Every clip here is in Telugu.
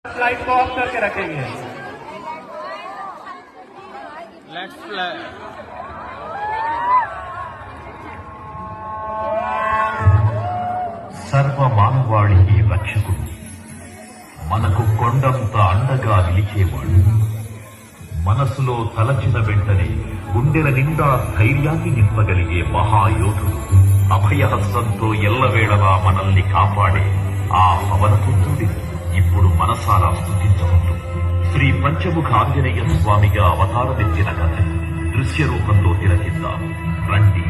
फ्लाइट को ऑफ करके रखेंगे। Let's fly. సర్వ మానవాళికి రక్షకుడు, మనకు కొండంత అండగా నిలిచేవాడు, మనసులో తలచిన వెంటనే గుండెల నిండా ధైర్యాన్ని నింపగలిగే మహాయోధుడు, అభయహస్తంతో ఎల్లవేళలా మనల్ని కాపాడే ఆ పవనపుత్రుడిని ఇప్పుడు మనసారా స్తుతించుకుంటూ శ్రీ పంచముఖ ఆంజనేయ స్వామిగా అవతారమెత్తిన కథ దృశ్య రూపంలో తిలకిద్దాం రండి.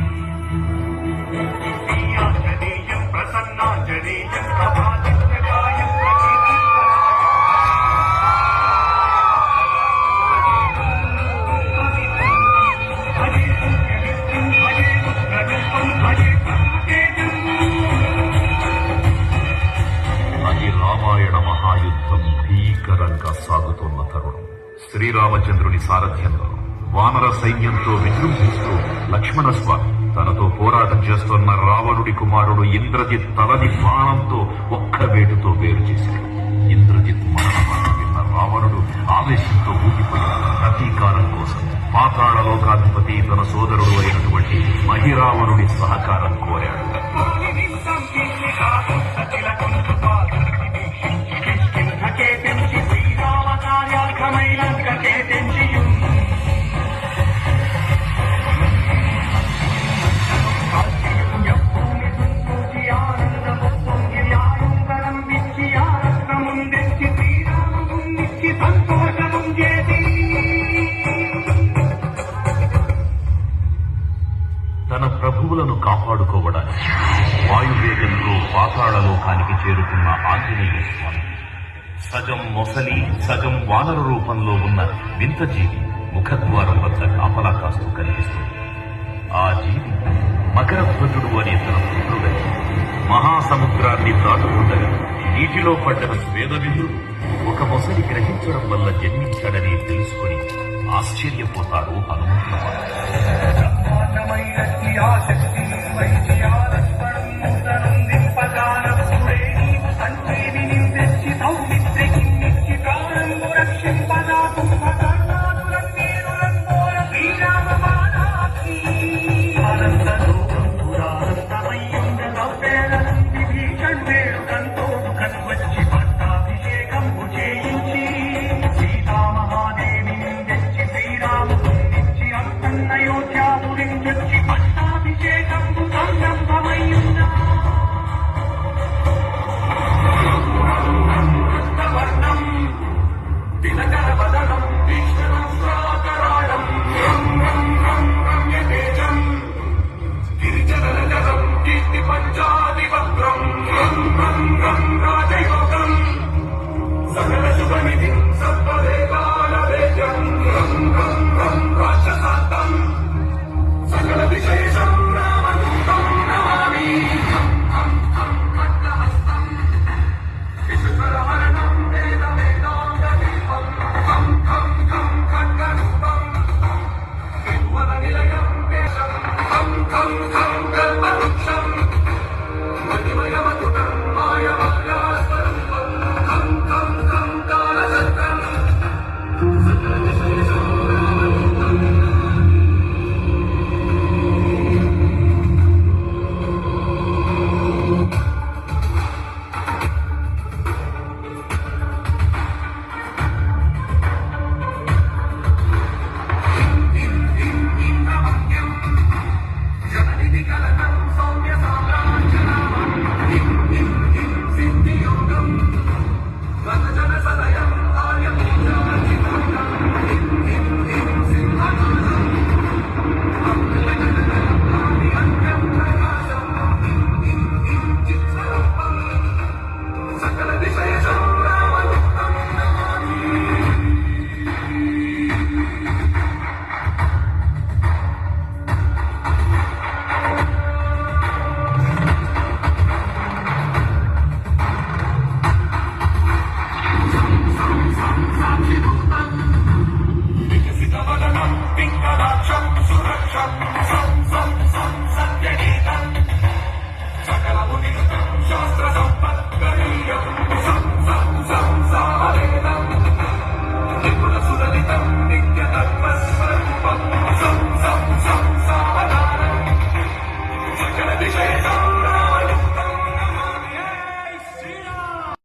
అది రామాయణ మహాయుద్ధం భీకరంగా సాగుతున్న తరుణం. శ్రీరామచంద్రుని సారథ్యంలో వానర సైన్యంతో విజృంభిస్తూ లక్ష్మణస్వామి తనతో పోరాటం చేస్తున్న రావణుడి కుమారుడు ఇంద్రజిత్ తలని బాణంతో ఒక్క వేటుతో వేరు చేశాడు. ఇంద్రజిత్ మరణమాట విన్న రావణుడు ఆవేశంతో ఊగిపోయాడు. ప్రతీకారం కోసం పాతాళ లోకాధిపతి తన సోదరుడు అయినటువంటి మహిరావణుడి సహకారం కోరాడు. తన ప్రభువులను కాపాడుకోవడానికి వాయువేగంలో పాతాళలోకానికి చేరుకున్న ఆంజనేయ స్వామి సగం మొసలి సగం వానర రూపంలో ఉన్న వింత జీవి ముఖద్వారం వద్ద కాపలా కాస్తూ కనిపిస్తుంది. ఆ జీవి మకరధ్వజుడు అనే తన పుత్రుడై మహాసముద్రాన్ని దాటుతుండగా నీటిలో పడ్డ స్వేదవిధుడు ఒక మొసలి గ్రహించడం వల్ల జన్మించాడని తెలుసుకుని ఆశ్చర్యపోతాడు హనుమంతుడు.